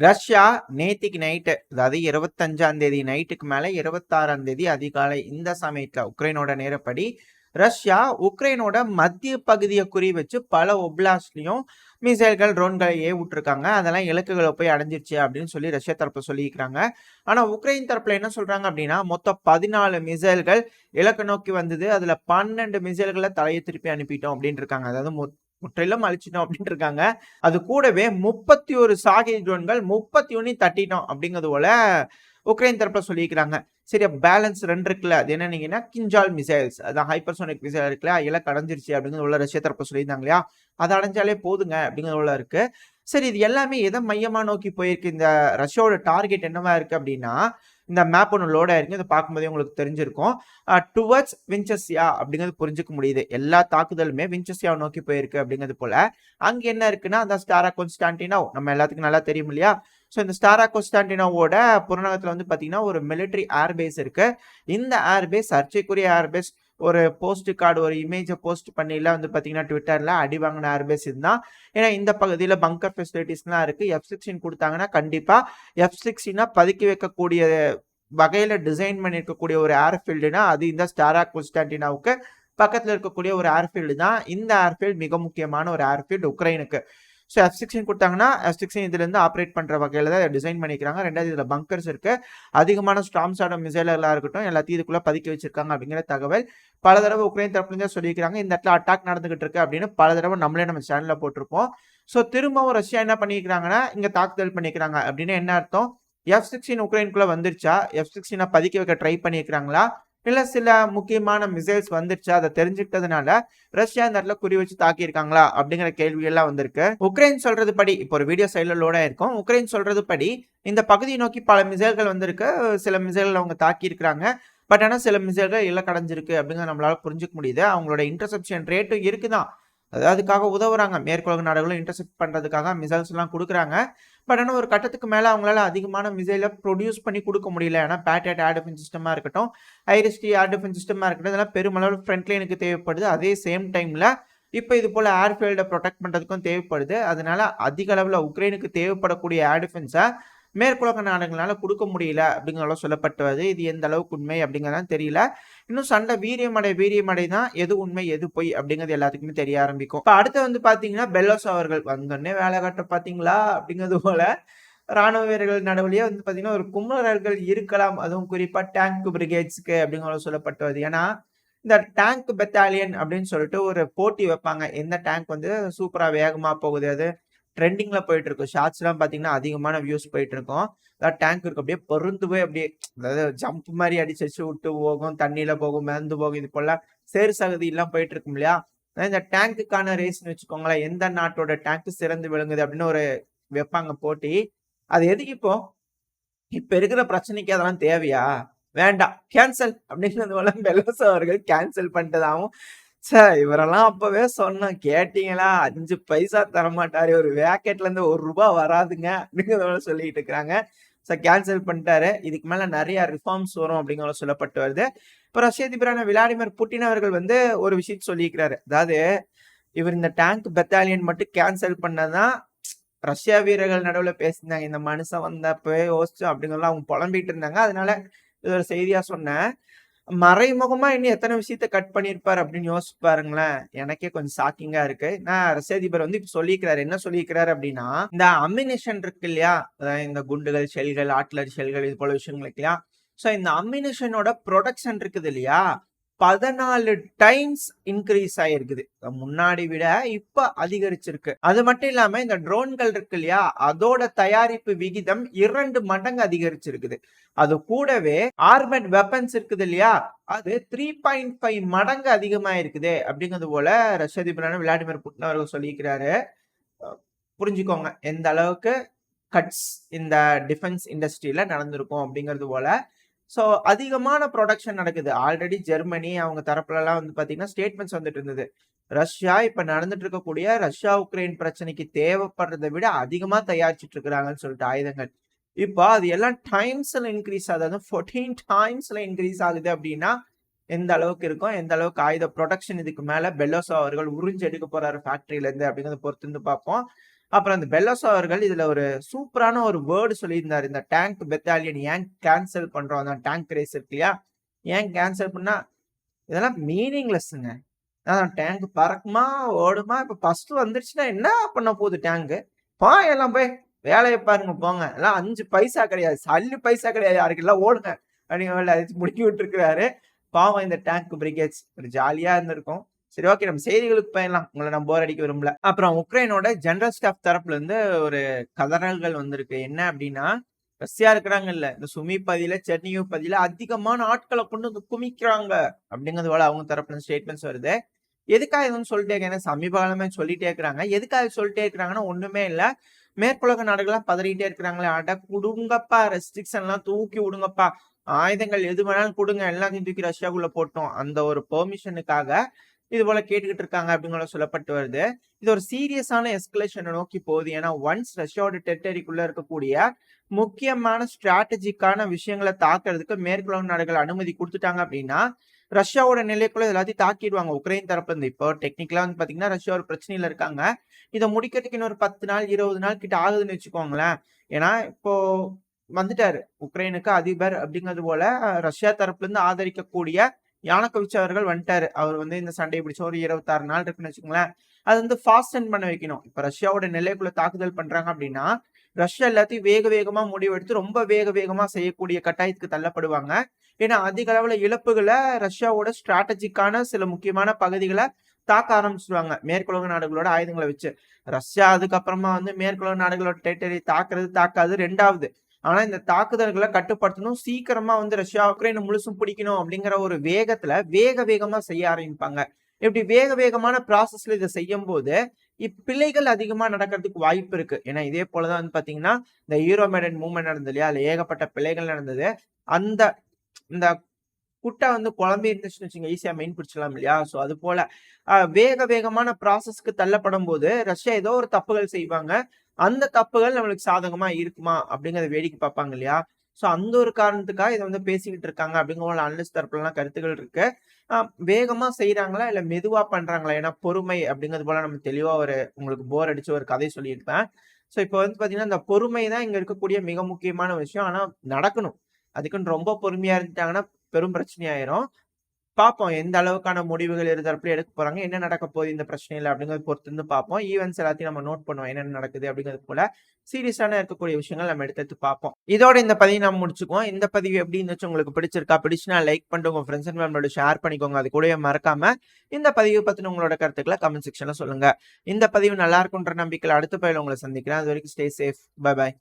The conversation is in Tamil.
ரஷ்யா நேத்திக்கு நைட்டு, அதாவது 25ஆம் தேதி நைட்டுக்கு மேல 26ஆம் தேதி அதிகாலை இந்த சமயத்துல உக்ரைனோட நேரப்படி ரஷ்யா உக்ரைனோட மத்திய பகுதியை குறி வச்சு பல ஒப்லாஸ்ட்லயும் மிசைல்கள் ட்ரோன்களை விட்டுருக்காங்க. அதெல்லாம் இலக்குகளை போய் அடைஞ்சிருச்சு அப்படின்னு சொல்லி ரஷ்யா தரப்பு சொல்லியிருக்காங்க. ஆனா உக்ரைன் தரப்புல என்ன சொல்றாங்க அப்படின்னா, மொத்தம் 14 மிசைல்கள் இலக்கு நோக்கி வந்தது. அதுல 12 மிசைல்களை தலையை திருப்பி அனுப்பிட்டோம் அப்படின்னு இருக்காங்க. அதாவது முற்றிலும் அழிச்சிட்டோம் அப்படின்னு இருக்காங்க. அது கூடவே 31 சாகை ட்ரோன்கள் 31 தட்டிட்டோம் அப்படிங்கிறது போல உக்ரைன் தரப்புல சொல்லியிருக்கிறாங்க. சரி, பேலன்ஸ் 2 இருக்குல்ல, அது என்னன்னீங்கன்னா கிஞ்சால் மிசைல்ஸ், அதான் ஹைப்பர்சோனிக் மிசைல் இருக்குல்ல, இலக்கு அடைஞ்சிருச்சு அப்படிங்கிறது உள்ள ரஷ்யா தரப்பு சொல்லியிருந்தாங்க இல்லையா, அதை அடைஞ்சாலே போதுங்க அப்படிங்கிறது உள்ள இருக்கு. சரி, இது எல்லாமே எதை மையமா நோக்கி போயிருக்கு? இந்த ரஷ்யாவோட டார்கெட் என்னவா இருக்கு அப்படின்னா, இந்த மேப் ஒன்று லோட் ஆயிருக்கு, இதை பார்க்கும்போதே உங்களுக்கு தெரிஞ்சிருக்கும். டுவர்ட்ஸ் வின்செஸ்யா அப்படிங்கிறது புரிஞ்சுக்க முடியுது. எல்லா தாக்குதலுமே வின்செஸ்யாவை நோக்கி போயிருக்கு அப்படிங்கிறது போல. அங்க என்ன இருக்குன்னா, அந்த ஸ்டாரா கொன்ஸ்டான்டினோ நம்ம எல்லாத்துக்கும் நல்லா தெரியும் இல்லையா. ஸோ இந்த ஸ்டாரா கொன்ஸ்டான்டினோவோட புறநகரத்தில் வந்து பார்த்தீங்கன்னா ஒரு மிலிட்ரி ஏர்பேஸ் இருக்கு. இந்த ஏர்பேஸ் சர்ச்சைக்குரிய ஏர்பேஸ். ஒரு போஸ்ட் கார்டு, ஒரு இமேஜை போஸ்ட் பண்ணிலாம் வந்து பார்த்தீங்கன்னா ட்விட்டரில் அடி வாங்கின ஏர்பேஸ் இதுதான். ஏன்னா இந்த பகுதியில் பங்கர் ஃபெசிலிட்டிஸ்லாம் இருக்குது. F-16 கொடுத்தாங்கன்னா கண்டிப்பாக F-16 பதுக்கி வைக்கக்கூடிய வகையில் டிசைன் பண்ணியிருக்கக்கூடிய ஒரு ஏர்ஃபீல்டுனா அது இந்த ஸ்டாரா கொன்ஸ்டான்டினோவுக்கு பக்கத்தில் இருக்கக்கூடிய ஒரு ஏர்ஃபீல்டு தான். இந்த ஏர்ஃபீல்டு மிக முக்கியமான ஒரு ஏர்ஃபீல்டு உக்ரைனுக்கு. ஸோ F-16 கொடுத்தாங்கன்னா F-16 இதுலேருந்து ஆப்ரேட் பண்ணுற வகையில் தான் டிசைன் பண்ணிக்கிறாங்க. ரெண்டாவது இதில் பங்கர்ஸ் இருக்கு, அதிகமான ஸ்டார்ம் ஷாடோ மிசைலெல்லாம் இருக்கட்டும் எல்லாத்தையும் இதுக்குள்ள பதுக்கி வச்சிருக்காங்க அப்படிங்கிற தகவல் பல தடவை உக்ரைன் தரப்புலேருந்தே சொல்லியிருக்காங்க. இந்த இடத்துல அட்டாக் நடந்துகிட்டு இருக்கு அப்படின்னு பல தடவை நம்மளே நம்ம சேனலில் போட்டிருப்போம். ஸோ திரும்பவும் ரஷ்யா என்ன பண்ணிக்கிறாங்கன்னா இங்கே தாக்குதல் பண்ணிக்கிறாங்க. அப்படின்னு என்ன அர்த்தம்? F-16 உக்ரைனுக்குள்ள வந்துருச்சா, F-16 பதுக்கி வைக்க ட்ரை பண்ணியிருக்கிறாங்களா, இல்ல சில முக்கியமான மிசைல்ஸ் வந்துருச்சா, அதை தெரிஞ்சுக்கிட்டதுனால ரஷ்யா இந்த இடத்துல குறி வச்சு தாக்கியிருக்காங்களா அப்படிங்கிற கேள்வியெல்லாம் வந்திருக்கு. உக்ரைன் சொல்றது படி, இப்போ ஒரு வீடியோ சைட்ல லோடா இருக்கும், உக்ரைன் சொல்றது படி இந்த பகுதியை நோக்கி பல மிசைல்கள் வந்திருக்கு. சில மிசைல்கள் அவங்க தாக்கி இருக்கிறாங்க. பட் ஆனால் சில மிசைல்கள் இலக்கடைஞ்சிருக்கு அப்படிங்கிறத நம்மளால புரிஞ்சுக்க முடியுது. அவங்களோட இன்டர்செப்ஷன் ரேட்டும் இருக்குதான். அதாவது அதுக்காக உதவுறாங்க. மேற்குலக நாடுகளும் இன்டர்செப்ட் பண்றதுக்காக மிசைல்ஸ் எல்லாம் கொடுக்குறாங்க. பட் ஆனால் ஒரு கட்டத்துக்கு மேலே அவங்களால அதிகமான மிசைலை ப்ரொடியூஸ் பண்ணி கொடுக்க முடியல. ஏன்னா பேட்ரியாட் ஏர் டிஃபென்ஸ் சிஸ்டமாக இருக்கட்டும், ஐரிஸ்டி ஏர் டிஃபென்ஸ் சிஸ்டமாக இருக்கட்டும், இதெல்லாம் பெருமளவு ஃப்ரண்ட் லைனுக்கு தேவைப்படுது. அதே சேம் டைமில் இப்போ இது போல் ஏர்ஃபீல்டை ப்ரொடெக்ட் பண்ணுறதுக்கும் தேவைப்படுது. அதனால அதிக அளவில் உக்ரைனுக்கு தேவைப்படக்கூடிய ஏர் டிஃபென்ஸை மேற்குலக நாடுகளால கொடுக்க முடியல அப்படிங்கிறத சொல்லப்பட்டுவது. இது எந்த அளவுக்கு உண்மை அப்படிங்கிறதான் தெரியல. இன்னும் சண்டை வீரியமடை தான் எது உண்மை எது பொய் அப்படிங்கிறது எல்லாத்துக்குமே தெரிய ஆரம்பிக்கும். இப்போ அடுத்து வந்து பாத்தீங்கன்னா பெல்லோஸ் அவர்கள் வந்தோடனே வேலை காட்ட பாத்தீங்களா அப்படிங்கிறது போல ராணுவ வீரர்கள் நடுவிலேயே வந்து பாத்தீங்கன்னா ஒரு குமரர்கள் இருக்கலாம். அதுவும் குறிப்பா டேங்க் பிரிகேட்ஸ்க்கு அப்படிங்கிறத சொல்லப்பட்டுவது. ஏன்னா இந்த டேங்க் பெட்டாலியன் அப்படின்னு சொல்லிட்டு ஒரு போட்டி வைப்பாங்க. எந்த டேங்க் வந்து சூப்பரா வேகமா போகுது, அது ட்ரெண்டிங்ல போயிட்டு இருக்கும். ஷார்ட்ஸ் எல்லாம் பாத்தீங்கன்னா அதிகமான வியூஸ் போயிட்டு இருக்கும். அதாவது டேங்க் இருக்கு அப்படியே பொருந்து போய் அப்படியே, அதாவது ஜம்ப் மாதிரி அடிச்சு விட்டு போகும், தண்ணியில போகும், மிதந்து போகும், இது போல சேறு சகதி எல்லாம் போயிட்டு இருக்கும் இல்லையா. இந்த டேங்குக்கான ரேஸ்ன்னு வச்சுக்கோங்களேன், எந்த நாட்டோட டேங்க் சிறந்து விளங்குது அப்படின்னு ஒரு வைப்பாங்க போட்டி. அது எதுக்கு இப்ப இருக்கிற பிரச்சனைக்கு அதெல்லாம் தேவையா? வேண்டாம், கேன்சல் அப்படிங்கிறது போல பெல்லோஸ் அவர்கள் கேன்சல் பண்ணிட்டதாகவும். சார் இவரெல்லாம் அப்பவே சொன்னோம், கேட்டீங்களா? 5 பைசா தரமாட்டாரு, ஒரு வேக்கெட்ல இருந்து ₹1 வராதுங்க அப்படிங்கிறத சொல்லிட்டு இருக்கிறாங்க. சார் கேன்சல் பண்ணிட்டாரு. இதுக்கு மேல நிறைய ரிஃபார்ம்ஸ் வரும் அப்படிங்கிற சொல்லப்பட்டு வருது. இப்போ ரஷ்ய அதிபரான விளாடிமிர் புட்டின் அவர்கள் வந்து ஒரு விஷயத்தை சொல்லியிருக்கிறாரு. அதாவது இவர் இந்த டேங்க் பெட்டாலியன் மட்டும் கேன்சல் பண்ணதான் ரஷ்யா வீரர்கள் நடுவில் பேசினாங்க. இந்த மனுஷன் வந்தப்பவே யோசிச்சோம் அப்படிங்கிறலாம் அவங்க புலம்பிட்டு இருந்தாங்க. அதனால இது ஒரு செய்தியா சொன்னேன். மறைமுகமா இன்னும் எத்தனை விஷயத்த கட் பண்ணிருப்பாரு அப்படின்னு யோசிச்சு பாருங்களேன். எனக்கே கொஞ்சம் ஷாக்கிங்கா இருக்கு. நான் ரஷ்ய அதிபர் வந்து இப்ப சொல்லியிருக்கிறாரு. என்ன சொல்லியிருக்கிறாரு அப்படின்னா, இந்த அம்மினேஷன் இருக்கு இல்லையா, இந்த குண்டுகள், ஷெல்கள், ஆர்ட்டிலரி ஷெல்கள், இது போல விஷயங்கள் இருக்கு இல்லையா. ஸோ இந்த அம்மினேஷனோட ப்ரொடக்ஷன் இருக்குது இல்லையா, 14 டைம்ஸ் இன்க்ரீஸ் ஆயிருக்குது. முன்னாடி விட இப்ப அதிகரிச்சிருக்கு. அது மட்டும் இல்லாம இந்த ட்ரோன்கள் இருக்கு இல்லையா, அதோட தயாரிப்பு விகிதம் 2 மடங்கு அதிகரிச்சிருக்குது. அது கூடவே ஆர்மட் வெப்பன்ஸ் இருக்குது இல்லையா, அது 3.5 மடங்கு அதிகமா இருக்குது அப்படிங்கிறது போல ரஷ்ய அதிபரான விளாடிமிர் புட்டின் அவர்கள் சொல்லியிருக்கிறாரு. புரிஞ்சுக்கோங்க எந்த அளவுக்கு கட்ஸ் இந்த டிஃபென்ஸ் இண்டஸ்ட்ரியில நடந்திருக்கும் அப்படிங்கிறது போல. ஸோ அதிகமான ப்ரொடக்ஷன் நடக்குது. ஆல்ரெடி ஜெர்மனி அவங்க தரப்புலலாம் வந்து பார்த்தீங்கன்னா ஸ்டேட்மெண்ட்ஸ் வந்துட்டு இருந்தது. ரஷ்யா இப்போ நடந்துட்டு இருக்கக்கூடிய ரஷ்யா உக்ரைன் பிரச்சனைக்கு தேவைப்படுறதை விட அதிகமாக தயாரிச்சுட்டு இருக்கிறாங்கன்னு சொல்லிட்டு ஆயுதங்கள். இப்போ அது எல்லாம் டைம்ஸ்ல இன்க்ரீஸ் ஆகுது. 14 டைம்ஸ்ல இன்க்ரீஸ் ஆகுது அப்படின்னா எந்த அளவுக்கு இருக்கும், எந்த அளவுக்கு ஆயுத ப்ரொடக்ஷன் இதுக்கு மேல பெல்லோஸ் அவர்கள் உறிஞ்சு எடுக்க போறாரு ஃபேக்டரியில இருந்து அப்படிங்கிறத பொறுத்து இருந்து பார்ப்போம். அப்புறம் அந்த பெல்லோஸ் அவர்கள் இதுல ஒரு சூப்பரான ஒரு வேர்டு சொல்லியிருந்தாரு. இந்த டேங்க் பெட்டாலியன் ஏன் கேன்சல் பண்றோம்? அந்த டேங்க் ரேஸ் இருக்கு இல்லையா? ஏன் கேன்சல் பண்ணா இதெல்லாம் மீனிங்லெஸ்ங்க. அதான் டேங்க் பறக்குமா, ஓடுமா? இப்ப ஃபர்ஸ்ட் வந்துருச்சுன்னா என்ன பண்ண போகுது டேங்க்? எல்லாம் போய் வேலைய பாருங்க போங்க. எல்லாம் 5 பைசா கிடையாது. சல்லி பைசா கிடையாது. யாருக்கு எல்லாம் ஓடுங்க. அப்படிங்கிற மாரி அடிச்சு முடுக்கி விட்டுருக்காரு. பாவம் இந்த டேங்க் பிரிகேட்ஸ். ஒரு ஜாலியா இருந்திருக்கும். சரி ஓகே நம்ம செய்திகளுக்கு போயிடலாம். உங்கள நான் போர் அடிக்க விரும்பல. அப்புறம் உக்ரைனோட ஜெனரல் ஸ்டாஃப் தரப்புல இருந்து ஒரு கதறல்கள் வந்திருக்கு. என்ன அப்படின்னா, ரஷ்யா இருக்கிறாங்கல்ல, இந்த சுமி பகுதியில, செர்னியூ பகுதியில அதிகமான ஆட்கள கொண்டு வந்து குமிக்கிறாங்க. அப்படிங்கிறது போல அவங்க தரப்புல இருந்து ஸ்டேட்மெண்ட்ஸ் வருது. எதுக்காக இதுன்னு சொல்லிட்டே இருக்காங்க? சமீப காலமா சொல்லிட்டே இருக்கிறாங்க. எதுக்காக சொல்லிட்டே இருக்கிறாங்கன்னா, ஒண்ணுமே இல்ல. மேற்குலக நாடுகள்லாம் பதறிட்டே இருக்கிறாங்களே, அட குடுங்கப்பா, ரெஸ்ட்ரிக்ஷன்லாம் தூக்கி விடுங்கப்பா. ஆயுதங்கள் எது வேணாலும் குடுங்க. எல்லாத்தையும் தூக்கி ரஷ்யாக்குள்ள போட்டோம். அந்த ஒரு பெர்மிஷனுக்காக இது போல கேட்டுக்கிட்டு இருக்காங்க அப்படிங்கிற சொல்லப்பட்டு வருது. இது ஒரு சீரியஸான எஸ்கலேஷனை நோக்கி போகுது. ஏன்னா ஒன்ஸ் ரஷ்யாவோட டெரிட்டரிக்குள்ள இருக்கக்கூடிய முக்கியமான ஸ்ட்ராட்டஜிக்கான விஷயங்களை தாக்குறதுக்கு மேற்குலக நாடுகள் அனுமதி கொடுத்துட்டாங்க அப்படின்னா ரஷ்யாவோட நிலைக்குள்ள எல்லாத்தையும் தாக்கிடுவாங்க உக்ரைன் தரப்புல இருந்து. இப்போ டெக்னிக்கலா வந்து பாத்தீங்கன்னா ரஷ்யா ஒரு பிரச்சனையில இருக்காங்க. இதை முடிக்கிறதுக்கு இன்னொரு 10 நாள் 20 நாள் கிட்ட ஆகுதுன்னு வச்சுக்கோங்களேன். ஏன்னா இப்போ வந்துட்டாரு உக்ரைனுக்கு அதிபர் அப்படிங்கிறது போல ரஷ்யா தரப்புல இருந்து ஆதரிக்கக்கூடிய யானக்கோவிச் அவர்கள் வந்துட்டாரு. அவர் வந்து இந்த சண்டையை பிடிச்ச ஒரு 26 நாள் இருக்குன்னு வச்சுக்கோங்களேன். அது வந்து ஃபாஸ்டன் பண்ண வைக்கணும். இப்ப ரஷ்யாவோட நிலைக்குள்ள தாக்குதல் பண்றாங்க அப்படின்னா ரஷ்யா எல்லாத்தையும் வேக வேகமா முடிவெடுத்து ரொம்ப வேக வேகமா செய்யக்கூடிய கட்டாயத்துக்கு தள்ளப்படுவாங்க. ஏன்னா அதிக அளவுல இழப்புகளை ரஷ்யாவோட ஸ்ட்ராட்டஜிக்கான சில முக்கியமான பகுதிகளை தாக்க ஆரம்பிச்சிருவாங்க மேற்குலக நாடுகளோட ஆயுதங்களை வச்சு. ரஷ்யா அதுக்கப்புறமா வந்து மேற்குலக நாடுகளோட டெரிட்டரி தாக்குறது தாக்காது ரெண்டாவது. ஆனா இந்த தாக்குதல்களை கட்டுப்படுத்தணும், சீக்கிரமா வந்து ரஷ்யா உக்ரைன் முழுசும் பிடிக்கணும் அப்படிங்கிற ஒரு வேகத்துல வேக வேகமா செய்ய ஆரம்பிப்பாங்க. இப்படி வேக வேகமான ப்ராசஸ்ல இதை செய்யும் போது பிழைகள் அதிகமா நடக்கிறதுக்கு வாய்ப்பு இருக்கு. ஏன்னா இதே போலதான் வந்து பாத்தீங்கன்னா இந்த யூரோமேடன் மூவ்மெண்ட் நடந்தது இல்லையா? அதுல ஏகப்பட்ட பிழைகள் நடந்தது. அந்த இந்த குட்டை வந்து குழம்பி இருந்துச்சுன்னு வச்சுங்க ஈஸியா மெயின் பிடிச்சலாம் இல்லையா? சோ அது போல வேக வேகமான ப்ராசஸ்க்கு தள்ளப்படும் போது ரஷ்யா ஏதோ ஒரு தப்புகள் செய்வாங்க. அந்த தப்புகள் நம்மளுக்கு சாதகமா இருக்குமா அப்படிங்கறத வேடிக்கை பார்ப்பாங்க இல்லையா? சோ அந்த ஒரு காரணத்துக்காக இதை வந்து பேசிக்கிட்டு இருக்காங்க அப்படிங்கிற அனலிஸ்ட் தரப்புல எல்லாம் கருத்துக்கள் இருக்கு. வேகமா செய்யறாங்களா இல்ல மெதுவா பண்றாங்களா? ஏன்னா பொறுமை அப்படிங்கிறது போல நம்ம தெளிவா ஒரு உங்களுக்கு போர் அடிச்சு ஒரு கதை சொல்லியிருப்பேன். சோ இப்ப வந்து பாத்தீங்கன்னா இந்த பொறுமை தான் இங்க இருக்கக்கூடிய மிக முக்கியமான விஷயம். ஆனா நடக்கணும். அதுக்குன்னு ரொம்ப பொறுமையா இருந்துட்டாங்கன்னா பெரும் பிரச்சனையாயிரும். பார்ப்போம் எந்த அளவுக்கான முடிவுகள் இரு தரப்புல எடுக்க போறாங்க, என்ன நடக்க போகுது இந்த பிரச்சனையில அப்படிங்கறத பொறுத்து இருந்து பார்ப்போம். ஈவென்ட்ஸ் எல்லாத்தையும் நம்ம நோட் பண்ணுவோம் என்னென்ன நடக்குது அப்படிங்கிறது போல சீரியஸான இருக்கக்கூடிய விஷயங்கள் நம்ம எடுத்து பார்ப்போம். இதோட இந்த பதிவு நம்ம முடிச்சுக்குவோம். இந்த பதிவு எப்படி இருந்துச்சு, உங்களுக்கு பிடிச்சிருக்கா? பிடிச்சுனா லைக் பண்ணிட்டு உங்க ஃப்ரெண்ட்ஸ் அண்ட் ஃபேமிலியோட ஷேர் பண்ணிக்கோங்க. அது கூடவே மறக்காம இந்த பதிவு பத்தின உங்களோட கருத்துக்களை கமெண்ட் செக்ஷன்ல சொல்லுங்க. இந்த பதிவு நல்லா இருக்குன்ற நம்பிக்கையில அடுத்த பதிவில் உங்களை சந்திக்கிறேன். அது வரைக்கும் ஸ்டே சேஃப். Bye bye.